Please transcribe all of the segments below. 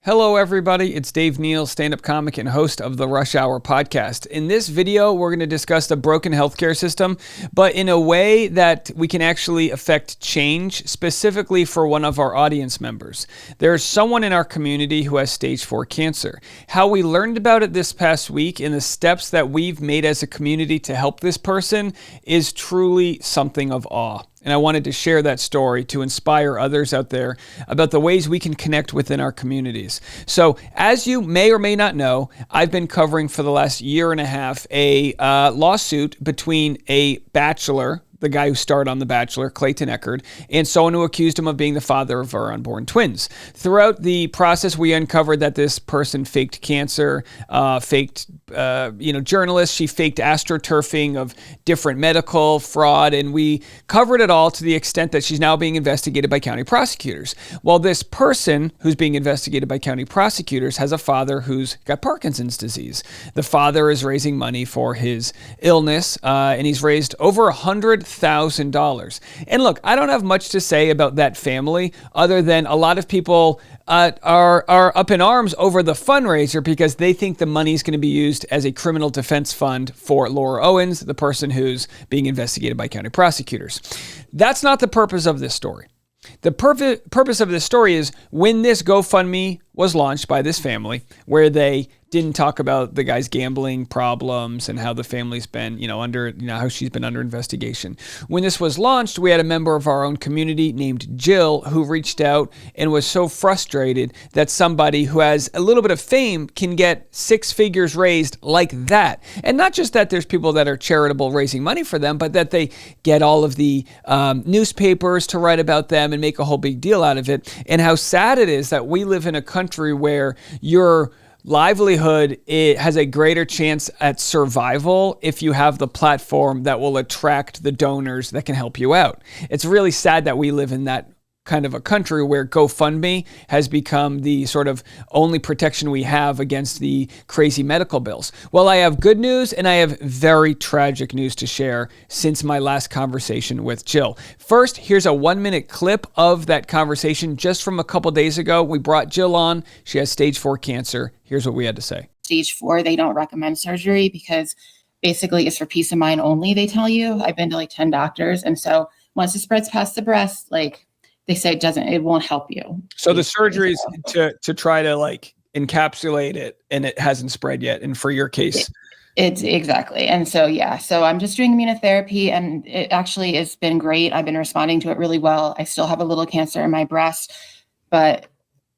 Hello, everybody. It's Dave Neal, stand-up comic and host of the Rush Hour podcast. In this video, we're going to discuss the broken healthcare system, but in a way that we can actually affect change, specifically for one of our audience members. There's someone in our community who has stage 4 cancer. How we learned about it this past week and the steps that we've made as a community to help this person is truly something of awe. And I wanted to share that story to inspire others out there about the ways we can connect within our communities. So as you may or may not know, I've been covering for the last year and a half a lawsuit between a bachelor, the guy who starred on The Bachelor, Clayton Echard, and someone who accused him of being the father of our unborn twins. Throughout the process, we uncovered that this person faked cancer, faked journalists. She faked astroturfing of different medical fraud, and we covered it all to the extent that she's now being investigated by county prosecutors. Well, this person who's being investigated by county prosecutors has a father who's got Parkinson's disease. The father is raising money for his illness, and he's raised over $100,000. And look, I don't have much to say about that family other than a lot of people are up in arms over the fundraiser because they think the money is going to be used as a criminal defense fund for Laura Owens, the person who's being investigated by county prosecutors. That's not the purpose of this story. The purpose of this story is when this GoFundMe was launched by this family, where they didn't talk about the guy's gambling problems and how the family's been, how she's been under investigation. When this was launched, we had a member of our own community named Jill who reached out and was so frustrated that somebody who has a little bit of fame can get 6 figures raised like that. And not just that there's people that are charitable raising money for them, but that they get all of the newspapers to write about them and make a whole big deal out of it. And how sad it is that we live in a country where your livelihood, it has a greater chance at survival if you have the platform that will attract the donors that can help you out. It's really sad that we live in that kind of a country where GoFundMe has become the sort of only protection we have against the crazy medical bills. Well, I have good news and I have very tragic news to share since my last conversation with Jill. First, here's a 1-minute clip of that conversation just from a couple days ago. We brought Jill on. She has stage 4 cancer. Here's what we had to say. Stage 4, they don't recommend surgery because basically it's for peace of mind only, they tell you. I've been to like 10 doctors. And so once it spreads past the breast, they say it won't help you. So the surgery is to try to encapsulate it and it hasn't spread yet. And for your case, it's exactly. And so, so I'm just doing immunotherapy and it actually has been great. I've been responding to it really well. I still have a little cancer in my breast, but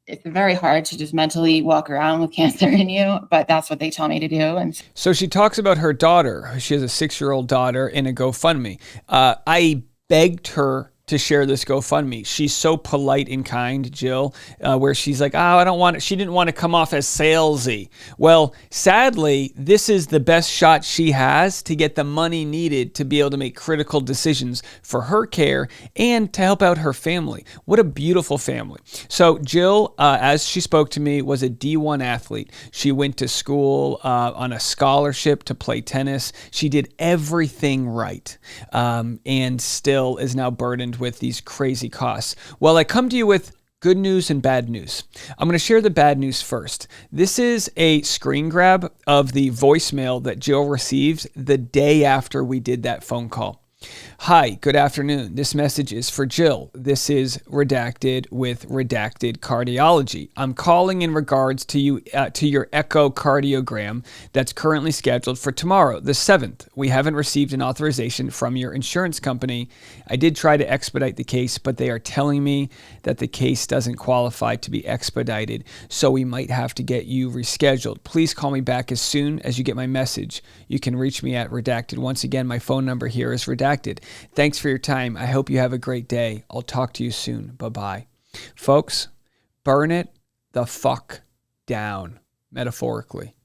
it's very hard to just mentally walk around with cancer in you, but that's what they tell me to do. And so she talks about her daughter. She has a 6-year-old daughter in a GoFundMe. I begged her to share this GoFundMe. She's so polite and kind, Jill, where she's like, I don't want it. She didn't want to come off as salesy. Well, sadly, this is the best shot she has to get the money needed to be able to make critical decisions for her care and to help out her family. What a beautiful family. So Jill, as she spoke to me, was a D1 athlete. She went to school on a scholarship to play tennis. She did everything right, and still is now burdened with these crazy costs. Well, I come to you with good news and bad news. I'm going to share the bad news first. This is a screen grab of the voicemail that Jill received the day after we did that phone call. Hi, good afternoon. This message is for Jill. This is redacted with redacted cardiology. I'm calling in regards to you to your echocardiogram that's currently scheduled for tomorrow, the 7th. We haven't received an authorization from your insurance company. I did try to expedite the case, but they are telling me that the case doesn't qualify to be expedited, so we might have to get you rescheduled. Please call me back as soon as you get my message. You can reach me at redacted. Once again, my phone number here is redacted. Thanks for your time. I hope you have a great day. I'll talk to you soon. Bye-bye. Folks, burn it the fuck down, metaphorically.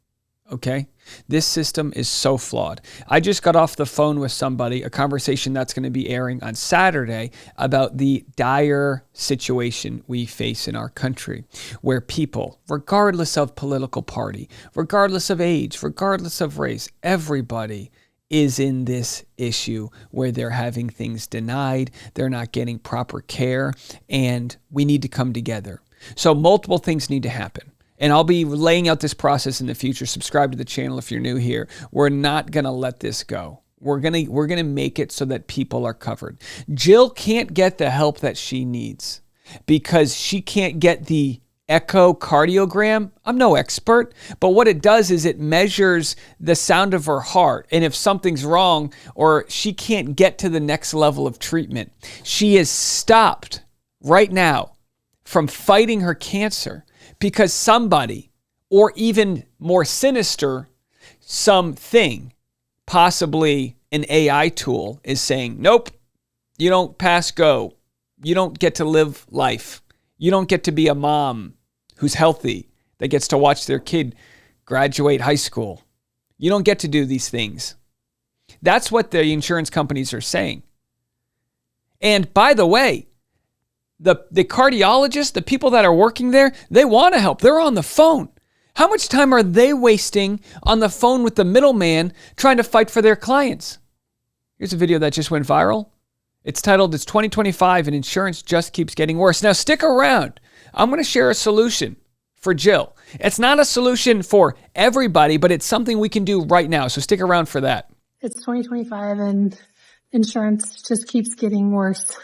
Okay? This system is so flawed. I just got off the phone with somebody, a conversation that's going to be airing on Saturday about the dire situation we face in our country, where people, regardless of political party, regardless of age, regardless of race, everybody is in this issue where they're having things denied, they're not getting proper care, and we need to come together. So multiple things need to happen. And I'll be laying out this process in the future. Subscribe to the channel if you're new here. We're not going to let this go. We're going to make it so that people are covered. Jill can't get the help that she needs because she can't get the echocardiogram. I'm no expert, but what it does is it measures the sound of her heart. And if something's wrong or she can't get to the next level of treatment, she is stopped right now from fighting her cancer because somebody, or even more sinister, something, possibly an AI tool, is saying, nope, you don't pass go. You don't get to live life. You don't get to be a mom who's healthy that gets to watch their kid graduate high school. You don't get to do these things. That's what the insurance companies are saying. And by the way, the cardiologists, the people that are working there, they want to help. They're on the phone. How much time are they wasting on the phone with the middleman trying to fight for their clients? Here's a video that just went viral. It's titled, "It's 2025 and insurance just keeps getting worse." Now stick around. I'm going to share a solution for Jill. It's not a solution for everybody, but it's something we can do right now. So stick around for that. It's 2025 and insurance just keeps getting worse.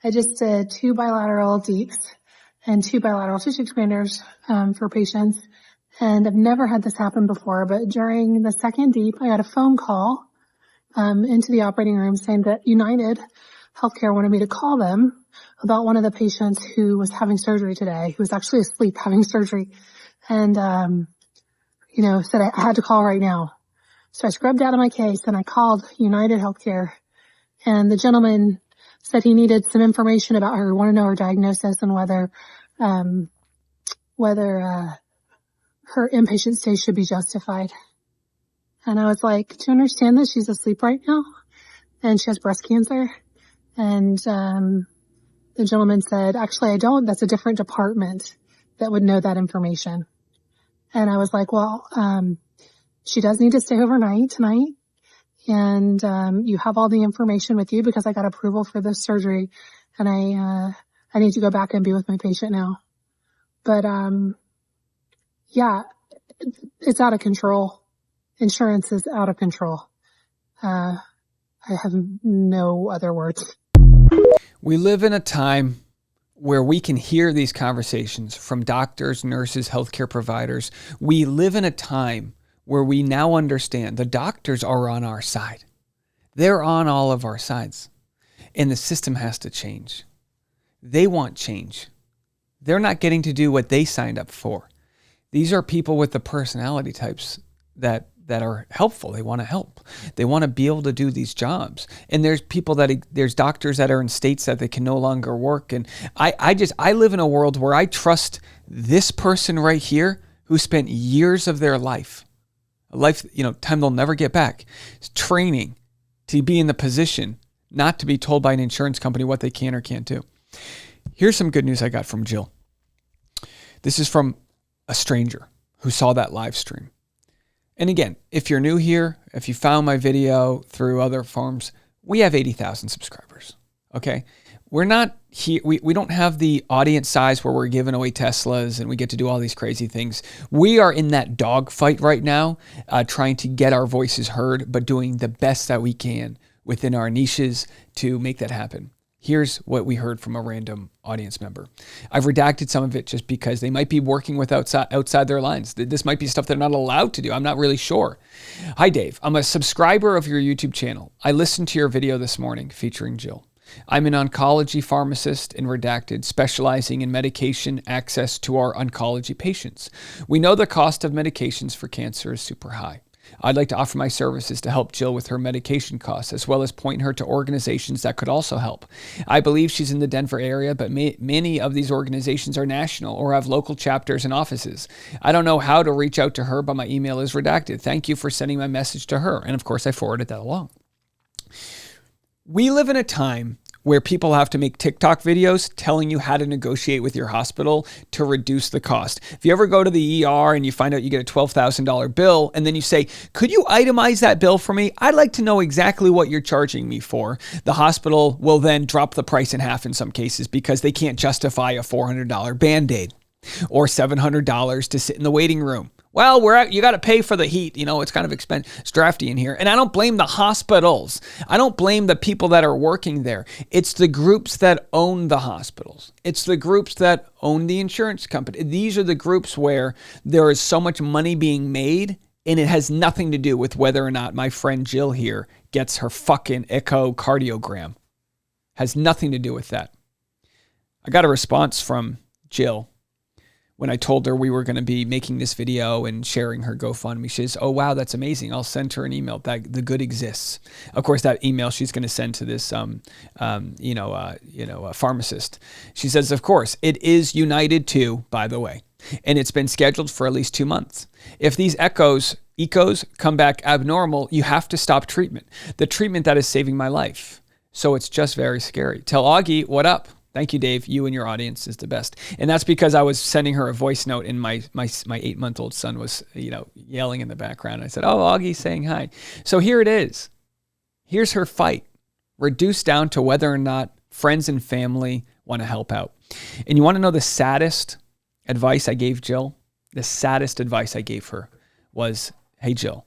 I just did 2 bilateral deeps and 2 bilateral tissue expanders for patients. And I've never had this happen before, but during the second deep, I got a phone call into the operating room saying that United Healthcare wanted me to call them about one of the patients who was having surgery today, who was actually asleep having surgery. And, said I had to call right now. So I scrubbed out of my case and I called United Healthcare, and the gentleman said he needed some information about her, wanted to know her diagnosis and whether her inpatient stay should be justified. And I was like, do you understand that she's asleep right now and she has breast cancer? And the gentleman said, actually, I don't. That's a different department that would know that information. And I was like, well, she does need to stay overnight tonight. And you have all the information with you because I got approval for this surgery, and I need to go back and be with my patient now. But yeah, it's out of control. Insurance is out of control. I have no other words. We live in a time where we can hear these conversations from doctors, nurses, healthcare providers. We live in a time where we now understand the doctors are on our side. They're on all of our sides. And the system has to change. They want change. They're not getting to do what they signed up for. These are people with the personality types that are helpful. They want to help. They want to be able to do these jobs. And there's there's doctors that are in states that they can no longer work. And I live in a world where I trust this person right here who spent years of their life, time they'll never get back, training to be in the position not to be told by an insurance company what they can or can't do. Here's some good news I got from Jill. This is from a stranger who saw that live stream. And again, if you're new here, if you found my video through other forms, we have 80,000 subscribers, okay? We're not here, we don't have the audience size where we're giving away Teslas and we get to do all these crazy things. We are in that dogfight right now, trying to get our voices heard, but doing the best that we can within our niches to make that happen. Here's what we heard from a random audience member. I've redacted some of it just because they might be working with outside their lines. This might be stuff they're not allowed to do. I'm not really sure. Hi, Dave. I'm a subscriber of your YouTube channel. I listened to your video this morning featuring Jill. I'm an oncology pharmacist in redacted, specializing in medication access to our oncology patients. We know the cost of medications for cancer is super high. I'd like to offer my services to help Jill with her medication costs, as well as point her to organizations that could also help. I believe she's in the Denver area, but many of these organizations are national or have local chapters and offices. I don't know how to reach out to her, but my email is redacted. Thank you for sending my message to her. And of course, I forwarded that along. We live in a time where people have to make TikTok videos telling you how to negotiate with your hospital to reduce the cost. If you ever go to the ER and you find out you get a $12,000 bill and then you say, could you itemize that bill for me? I'd like to know exactly what you're charging me for. The hospital will then drop the price in half in some cases because they can't justify a $400 Band-Aid. or $700 to sit in the waiting room. Well, you got to pay for the heat. It's kind of expensive. It's drafty in here. And I don't blame the hospitals. I don't blame the people that are working there. It's the groups that own the hospitals. It's the groups that own the insurance company. These are the groups where there is so much money being made, and it has nothing to do with whether or not my friend Jill here gets her fucking echocardiogram. Has nothing to do with that. I got a response from Jill when I told her we were going to be making this video and sharing her GoFundMe. She says, "Oh, wow, that's amazing. I'll send her an email. That the good exists." Of course, that email she's going to send to this, pharmacist. She says, "Of course, it is United too, by the way, and it's been scheduled for at least 2 months. If these echos come back abnormal, you have to stop treatment. The treatment that is saving my life. So it's just very scary. Tell Augie, what up? Thank you, Dave. You and your audience is the best." And that's because I was sending her a voice note, and my 8-month-old son was, yelling in the background. I said, "Oh, Augie's saying hi." So here it is. Here's her fight, reduced down to whether or not friends and family want to help out. And you want to know the saddest advice I gave Jill? The saddest advice I gave her was, "Hey, Jill,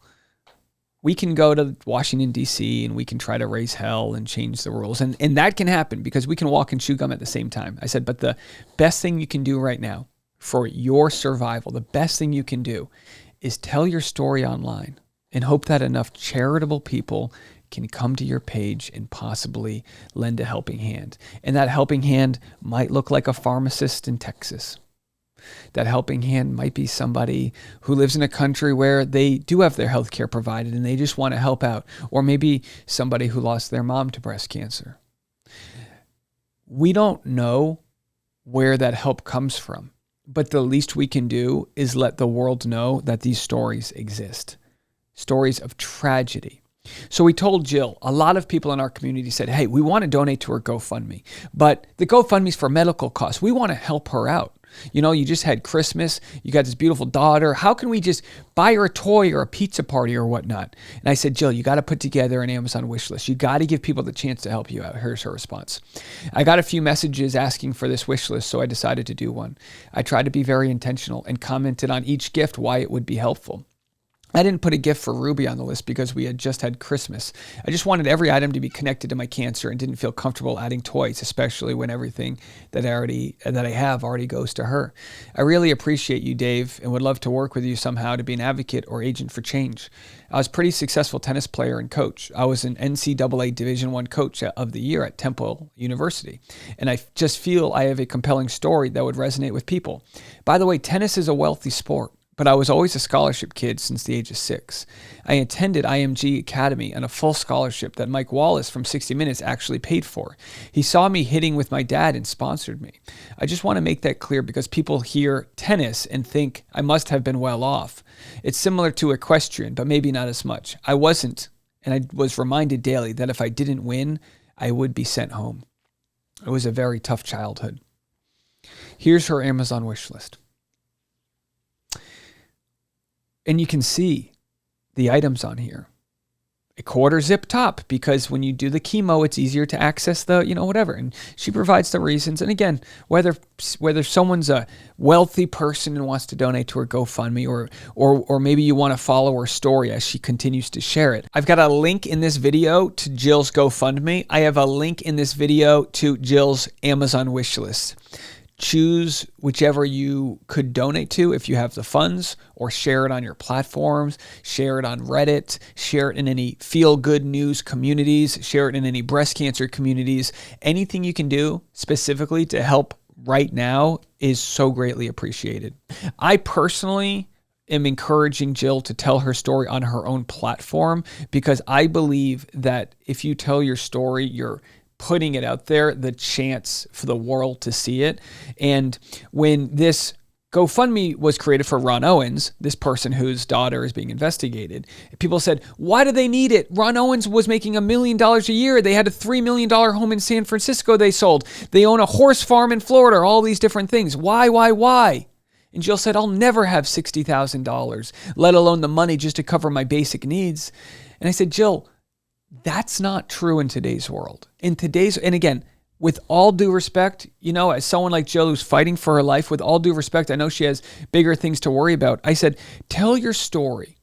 we can go to Washington, D.C., and we can try to raise hell and change the rules. And that can happen because we can walk and chew gum at the same time." I said, "But the best thing you can do right now for your survival, the best thing you can do is tell your story online and hope that enough charitable people can come to your page and possibly lend a helping hand. And that helping hand might look like a pharmacist in Texas. That helping hand might be somebody who lives in a country where they do have their health care provided and they just want to help out. Or maybe somebody who lost their mom to breast cancer." We don't know where that help comes from, but the least we can do is let the world know that these stories exist. Stories of tragedy. So we told Jill, a lot of people in our community said, "Hey, we want to donate to her GoFundMe, but the GoFundMe's for medical costs. We want to help her out. You just had Christmas. You got this beautiful daughter. How can we just buy her a toy or a pizza party or whatnot?" And I said, "Jill, you got to put together an Amazon wish list. You got to give people the chance to help you out." Here's her response. "I got a few messages asking for this wish list, so I decided to do one. I tried to be very intentional and commented on each gift why it would be helpful. I didn't put a gift for Ruby on the list because we had just had Christmas. I just wanted every item to be connected to my cancer and didn't feel comfortable adding toys, especially when everything that I have already goes to her. I really appreciate you, Dave, and would love to work with you somehow to be an advocate or agent for change. I was a pretty successful tennis player and coach. I was an NCAA Division I Coach of the Year at Temple University, and I just feel I have a compelling story that would resonate with people. By the way, tennis is a wealthy sport, but I was always a scholarship kid since the age of 6. I attended IMG Academy on a full scholarship that Mike Wallace from 60 Minutes actually paid for. He saw me hitting with my dad and sponsored me. I just want to make that clear because people hear tennis and think I must have been well off. It's similar to equestrian, but maybe not as much. I wasn't, and I was reminded daily that if I didn't win, I would be sent home. It was a very tough childhood." Here's her Amazon wish list. And you can see the items on here. A quarter zip top, because when you do the chemo, it's easier to access the, whatever. And she provides the reasons. And again, whether someone's a wealthy person and wants to donate to her GoFundMe, or maybe you want to follow her story as she continues to share it. I've got a link in this video to Jill's GoFundMe. I have a link in this video to Jill's Amazon wish list. Choose whichever you could donate to if you have the funds, or share it on your platforms, share it on Reddit, share it in any feel-good news communities, share it in any breast cancer communities. Anything you can do specifically to help right now is so greatly appreciated. I personally am encouraging Jill to tell her story on her own platform because I believe that if you tell your story, you're putting it out there, the chance for the world to see it. And when this GoFundMe was created for Ron Owens, this person whose daughter is being investigated, people said, "Why do they need it? Ron Owens was making $1 million a year. They had a $3 million home in San Francisco they sold. They own a horse farm in Florida, all these different things. Why? And Jill said, "I'll never have $60,000, let alone the money just to cover my basic needs." And I said, "Jill, that's not true in today's world. And again, with all due respect, as someone like Jill who's fighting for her life, with all due respect, I know she has bigger things to worry about. I said, tell your story.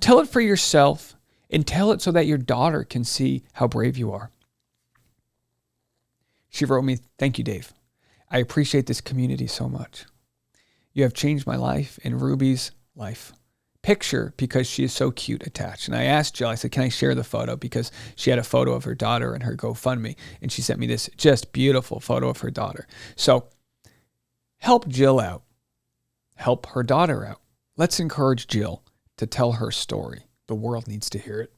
Tell it for yourself and tell it so that your daughter can see how brave you are. She wrote me, thank you, Dave. I appreciate this community so much. You have changed my life and Ruby's life. Picture, because she is so cute, attached. And I asked Jill, I said, can I share the photo? Because she had a photo of her daughter in her GoFundMe. And she sent me this just beautiful photo of her daughter. So help Jill out. Help her daughter out. Let's encourage Jill to tell her story. The world needs to hear it.